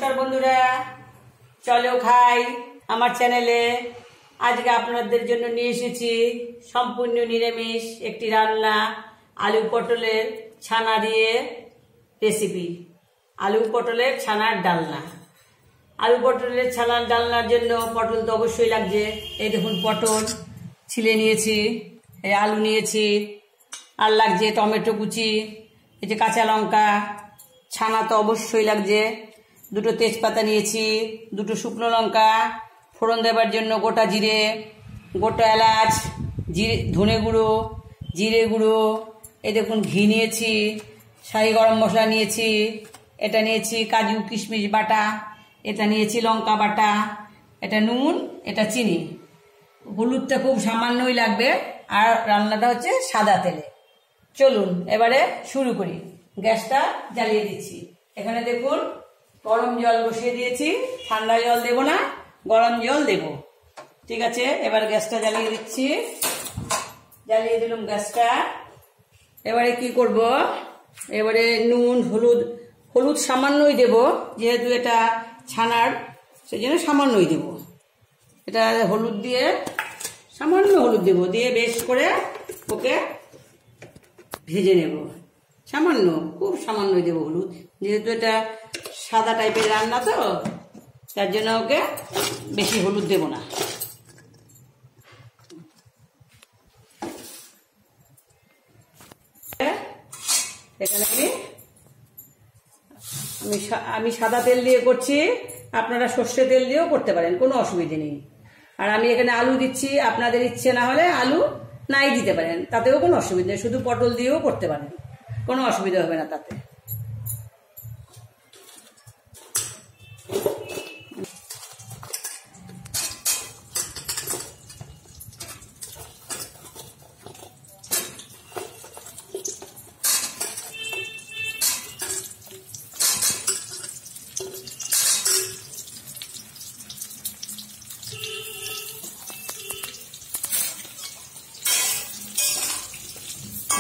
নমস্কার বন্ধুরা, চলো খাই আমার চ্যানেলে। আজকে আপনাদের জন্য নিয়ে এসেছি সম্পূর্ণ নিরামিষ একটি রান্না, আলু পটলের ছানা দিয়ে রেসিপি। আলু পটলের ছানার ডালনা। আলু পটলের ছানার ডালনার জন্য পটল তো অবশ্যই লাগছে। এই দেখুন পটল ছিলে নিয়েছি, এই আলু নিয়েছি, আর লাগছে টমেটো কুচি, এই যে কাঁচা লঙ্কা, ছানা তো অবশ্যই লাগছে, দুটো তেজপাতা নিয়েছি, দুটো শুকনো লঙ্কা, ফোড়ন দেবার জন্য গোটা জিরে, গোটা এলাচ, জিরে, ধনে গুঁড়ো, জিরে গুঁড়ো, এই দেখুন ঘি নিয়েছি, শাহি গরম মশলা নিয়েছি, এটা নিয়েছি কাজু কিশমিশ বাটা, এটা নিয়েছি লঙ্কা বাটা, এটা নুন, এটা চিনি। হলুদটা খুব সামান্যই লাগবে, আর রান্নাটা হচ্ছে সাদা তেলে। চলুন এবারে শুরু করি। গ্যাসটা জ্বালিয়ে দিচ্ছি। এখানে দেখুন গরম জল বসিয়ে দিয়েছি, ঠান্ডা জল দেব না, গরম জল দেব। ঠিক আছে, এবার গ্যাসটা জ্বালিয়ে দিচ্ছি। জ্বালিয়ে দিলাম গ্যাসটা। এবারে কি করব, এবারে নুন হলুদ সামান্যই দেব, যেহেতু এটা ছানার, সেই জন্য সামান্যই দেব। এটা হলুদ দিয়ে, সামান্য হলুদ দেব, দিয়ে বেশ করে ওকে ভেজে নেব। সামান্য, খুব সামান্যই দেবো হলুদ, যেহেতু এটা সাদা টাইপের রান্না তো, তার জন্য ওকে বেশি হলুদ দেব না। এখানে আমি সাদা তেল দিয়ে করছি, আপনারা সর্ষে তেল দিয়েও করতে পারেন, কোনো অসুবিধে নেই। আর আমি এখানে আলু দিচ্ছি, আপনাদের ইচ্ছে না হলে আলু নাই দিতে পারেন, তাতেও কোনো অসুবিধা নেই। শুধু পটল দিয়েও করতে পারেন, কোনো অসুবিধা হবে না তাতে।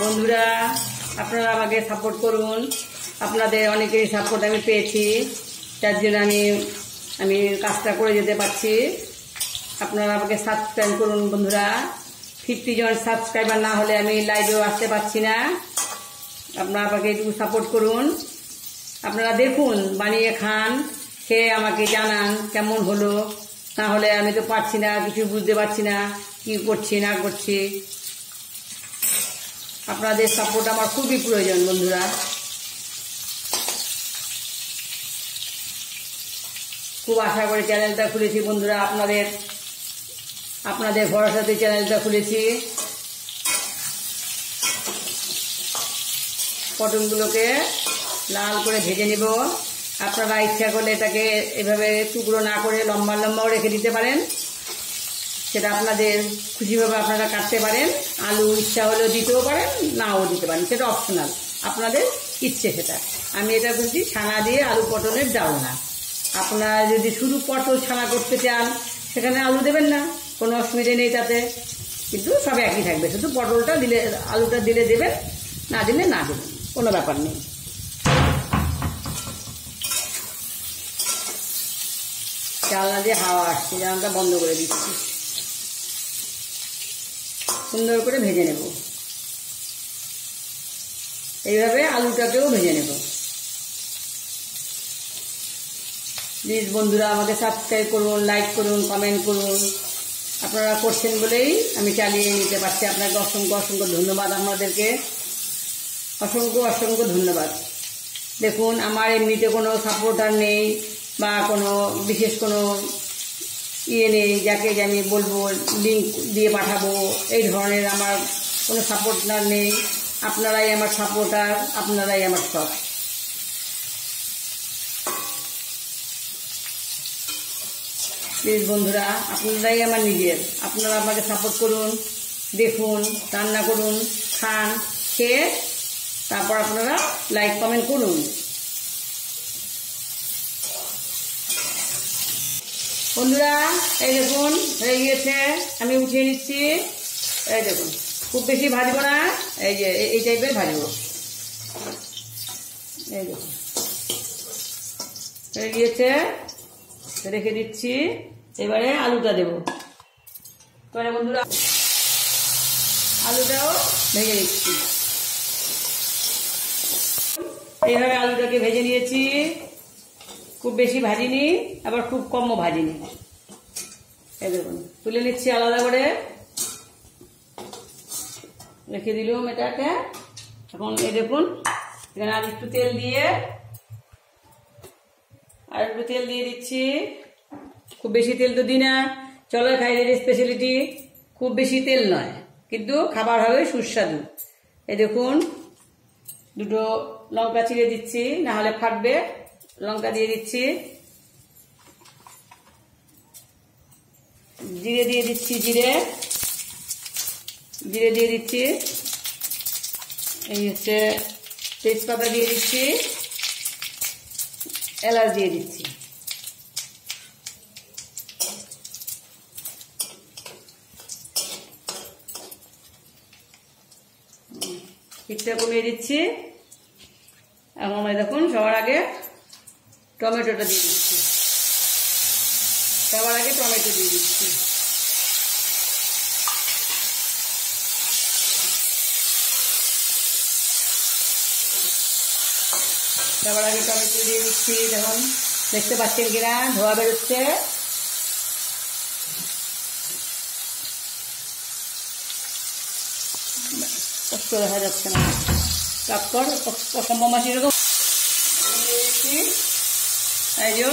বন্ধুরা, আপনারা আমাকে সাপোর্ট করুন। আপনাদের অনেকেরই সাপোর্ট আমি পেয়েছি, যার জন্য আমি কাজটা করে যেতে পারছি। আপনারা আমাকে সাবস্ক্রাইব করুন বন্ধুরা। 50 জন সাবস্ক্রাইবার না হলে আমি লাইভেও আসতে পারছি না। আপনারা আমাকে একটু সাপোর্ট করুন। আপনারা দেখুন, বানিয়ে খান, খেয়ে আমাকে জানান কেমন হলো। না হলে আমি তো পারছি না, কিছু বুঝতে পারছি না কি করছি না করছি। আপনাদের সাপোর্ট আমার খুবই প্রয়োজন বন্ধুরা। খুব আশা করে চ্যানেলটা খুলেছি বন্ধুরা, আপনাদের ভরসাতে চ্যানেলটা খুলেছি। পটলগুলোকে লাল করে ভেজে নেব। আপনারা ইচ্ছা করলে এটাকে এভাবে টুকরো না করে লম্বা লম্বাও রেখে দিতে পারেন, সেটা আপনাদের খুশিভাবে আপনারা কাটতে পারেন। আলু ইচ্ছা হলেও দিতেও পারেন, নাও দিতে পারেন, সেটা অপশনাল, আপনাদের ইচ্ছে সেটা। আমি এটা বলছি ছানা দিয়ে আলু পটলের ডালনা। আপনারা যদি শুধু পটল ছানা করতে চান, সেখানে আলু দেবেন না, কোনো অসুবিধে নেই তাতে, কিন্তু সব একই থাকবে। শুধু পটলটা দিলে, আলুটা দিলে দেবেন, না দিলে না দেবেন, কোনো ব্যাপার নেই। জানলা দিয়ে হাওয়া আসছে, জানলাটা বন্ধ করে দিচ্ছি। সুন্দর করে ভেজে নেব, এইভাবে আলুটাকেও ভেজে নেব। প্লিজ বন্ধুরা আমাকে সাবস্ক্রাইব করুন, লাইক করুন, কমেন্ট করুন। আপনারা করছেন বলেই আমি চালিয়ে নিতে পারছি। আপনাকে অসংখ্য অসংখ্য ধন্যবাদ। আপনাদেরকে অসংখ্য অসংখ্য ধন্যবাদ। দেখুন, আমার এমনিতে কোনো সাপোর্টার নেই, বা কোনো বিশেষ কোনো নেই যাকে যে আমি বলবো লিঙ্ক দিয়ে পাঠাবো, এই ধরনের আমার কোনো সাপোর্টার নেই। আপনারাই আমার সাপোর্টার, আপনারাই আমার সব। প্লিজ বন্ধুরা, আপনারাই আমার নিজের। আপনারা আমাকে সাপোর্ট করুন, দেখুন, রান্না করুন, খান, খেয়ে তারপর আপনারা লাইক কমেন্ট করুন। বন্ধুরা এই দেখুন হয়ে গিয়েছে, আমি উঠিয়ে নিচ্ছি। এই দেখুন, খুব বেশি ভাজবো না, এই যে এই টাইপের ভাজবো। এই দেখুন হয়ে গিয়েছে, রেখে দিচ্ছি। এবারে আলুটা দেব। এবারে বন্ধুরা আলুটাও ভেজে নিচ্ছি। এইভাবে আলুটাকে ভেজে নিয়েছি, খুব বেশি ভাজিনি আবার খুব কমও ভাজিনি। এই দেখুন তুলে নিচ্ছি আলাদা করে, রেখে দিলাম এটাকে। এখন এই দেখুন এখানে আর একটু তেল দিয়ে দিচ্ছি। খুব বেশি তেল তো দিই না, চলো খাইদের স্পেশালিটি, খুব বেশি তেল নয় কিন্তু খাবার হবে সুস্বাদু। এই দেখুন দুটো লঙ্কা চিড়ে দিচ্ছি, না হলে ফাটবে। লঙ্কা দিয়ে দিচ্ছি, জিরে দিয়ে দিচ্ছি, জিরে দিয়ে দিচ্ছি। এই হচ্ছে তেজপাতা দিয়ে দিচ্ছি, এলাচ দিয়ে দিচ্ছি। হিটটা কমিয়ে দিচ্ছি। এখন দেখুন সবার আগে টমেটোটা দিয়ে দিচ্ছি, সবার আগে টমেটো দিয়ে দিচ্ছি। সবার আগে টমেটো দিয়ে দিচ্ছি। দেখুন দেখতে পাচ্ছেন কিনা ধোয়া বেরোচ্ছে। কষ্ট দেখা যাচ্ছে না, তারপর সম্ভব মাসি এরকম এই যে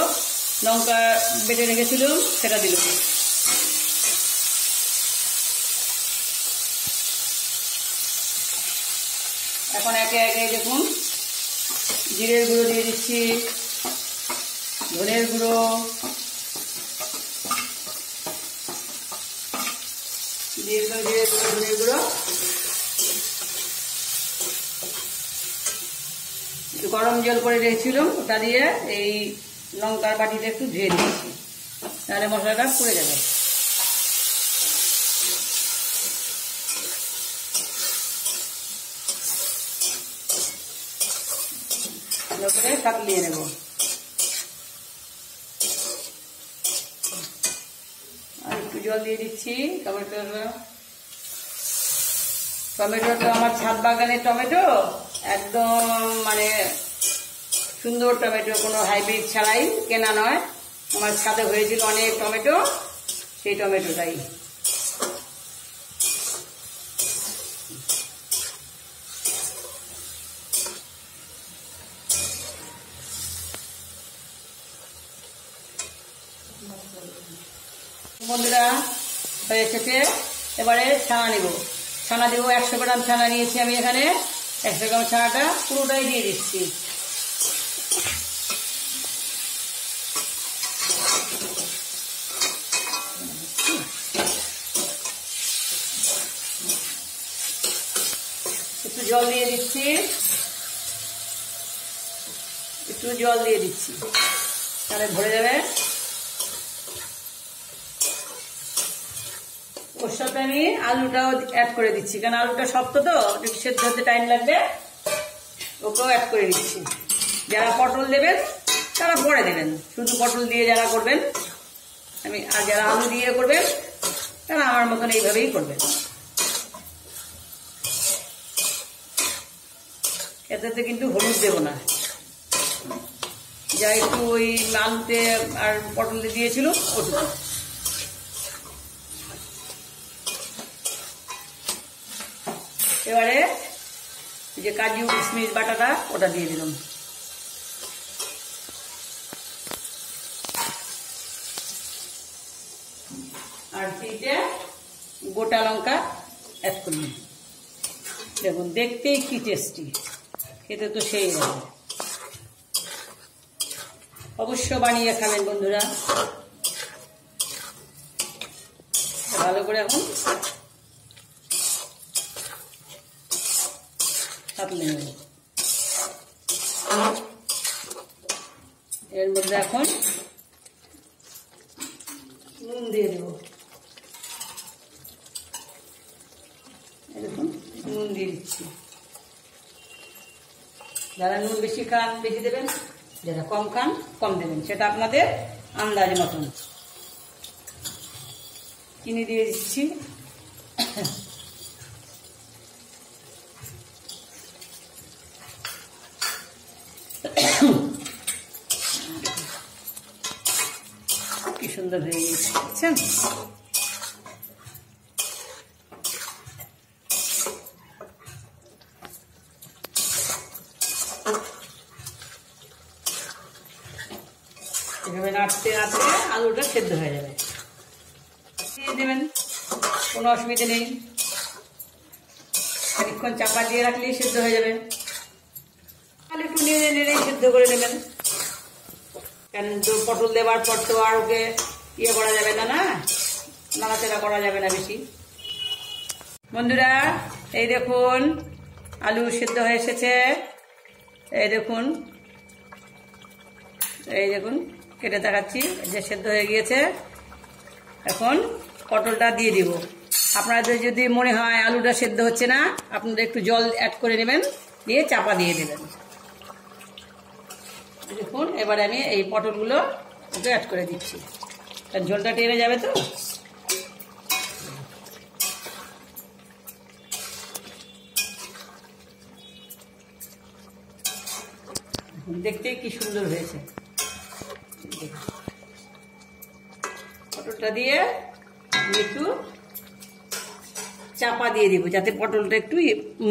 লঙ্কা বেটে রেখেছিলাম সেটা দিলাম। এখন একে একে দেখুন জিরের গুঁড়ো দিয়ে দিচ্ছি, ধনের গুঁড়ো, ধনের গুঁড়ো, একটু গরম জল করে রেখেছিলাম ওটা দিয়ে এই লঙ্কার বাটিতে একটু ধুয়ে দিচ্ছি, তাহলে মশলাটা পুড়ে যাবে। করে কাটলিয়ে নেব। আর একটু জল দিয়ে দিচ্ছি। টমেটো তো আমার ছাদ বাগানের টমেটো, একদম মানে সুন্দর টমেটো, কোনো হাইব্রিড ছাড়াই, কেনা নয়। আমার ছাদে হয়েছিল অনেক টমেটো, সেই টমেটোটাই। বন্ধুরা হয়ে এসেছে, এবারে ছানা নেব। ছানা দেবো 100 গ্রাম ছানা নিয়েছি আমি এখানে। 100 গ্রাম ছানাটা পুরোটাই দিয়ে দিচ্ছি। একটু জল দিয়ে দিচ্ছি, তাহলে ভরে যাবে। ওর সাথে আমি আলুটাও অ্যাড করে দিচ্ছি, কারণ আলুটা শক্ত তো, সেদ্ধ হতে টাইম লাগবে। ওকেও অ্যাড করে দিচ্ছি। যারা পটল দেবেন তারা পরে দেবেন, শুধু পটল দিয়ে যারা করবেন আর যারা আলু দিয়ে করবেন তারা আমার মতন এইভাবেই করবেন। এতে কিন্তু হলুদ দেব না, যা একটু ওই আলুতে আর পটলে দিয়েছিল ওটুকু। এবারে যে কাজু কিশমিশ বাটাটা ওটা দিয়ে দিলাম। আর তিনটে গোটা লঙ্কা অ্যাড করলাম। দেখুন দেখতেই কি টেস্টি, খেতে তো সেই হবে। অবশ্য বানিয়ে খাবেন বন্ধুরা। ভালো করে এখন কাটলে নেব। এর মধ্যে এখন নুন দিয়ে দেব। এরকম নুন দিয়ে দিচ্ছি। যারা নুন বেশি খান বেশি দেবেন, যেটা কম খান কম দেবেন, সেটা আপনাদের আন্দাজ মতন। চিনি দিয়ে দিচ্ছি। কি সুন্দর হয়ে গেছে দেখছেন। এভাবে নাড়তে নাড়তে আলুটা সেদ্ধ হয়ে যাবে। দিয়ে দেবেন, কোনো অসুবিধা নেই। খানিকক্ষণ চাপা দিয়ে রাখলেই সেদ্ধ হয়ে যাবে। আলু একটু নেড়ে নেড়ে সেদ্ধ করে নেবেন, কেন পটল দেওয়ার পর তো আর ওকে ইয়ে করা যাবে না, নাড়াচাড়া করা যাবে না বেশি। বন্ধুরা এই দেখুন আলু সেদ্ধ হয়ে এসেছে। এই দেখুন, এই দেখুন কেটে দেখাচ্ছি যে সেদ্ধ হয়ে গিয়েছে। এখন পটলটা দিয়ে দিব। আপনাদের যদি মনে হয় আলুটা সেদ্ধ হচ্ছে না, আপনারা একটু জল অ্যাড করে নেবেন, দিয়ে চাপা দিয়ে দেবেন। দেখুন এবারে আমি এই পটলগুলো ওকে অ্যাড করে দিচ্ছি, তার ঝোলটা টেনে যাবে তো। দেখতে কি সুন্দর হয়েছে। পটলটা দিয়ে একটু চাপা দিয়ে দিব, যাতে পটলটা একটু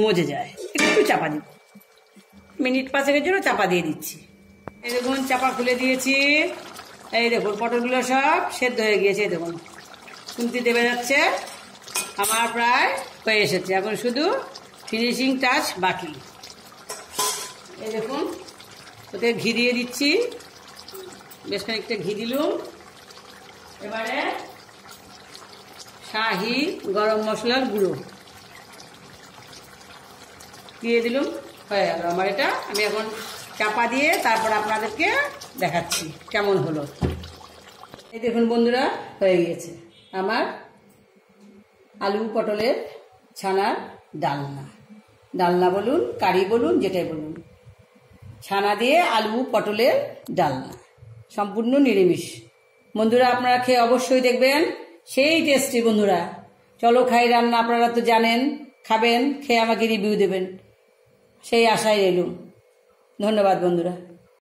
মজে যায়। একটু চাপা দিব, মিনিট 5-এর জন্য চাপা দিয়ে দিচ্ছি। এই দেখুন চাপা খুলে দিয়েছি। এই দেখুন পটলগুলো সব সেদ্ধ হয়ে গিয়েছে। দেখুন খুন্তি দেবে যাচ্ছে। আমার প্রায় হয়ে এসেছে, এখন শুধু ফিনিশিং টাচ বাকি। এই দেখুন ওতে ঘি দিয়ে দিচ্ছি, বেশ খানিকটা ঘি দিলুম। এবারে শাহি গরম মশলার গুঁড়ো দিয়ে দিলুম, হয়ে গেল আমার এটা। আমি এখন চাপা দিয়ে তারপর আপনাদেরকে দেখাচ্ছি কেমন হলো। এই দেখুন বন্ধুরা হয়ে গিয়েছে আমার আলু পটলের ছানার ডালনা। ডালনা বলুন, কারি বলুন, যেটাই বলুন, ছানা দিয়ে আলু পটলের ডালনা, সম্পূর্ণ নিরামিষ। বন্ধুরা আপনারা খেয়ে অবশ্যই দেখবেন, সেই টেস্টি। বন্ধুরা চলো খাই রান্না, আপনারা তো জানেন, খাবেন, খেয়ে আমাকে রিভিউ দেবেন, সেই আশায় এলুম। ধন্যবাদ বন্ধুরা।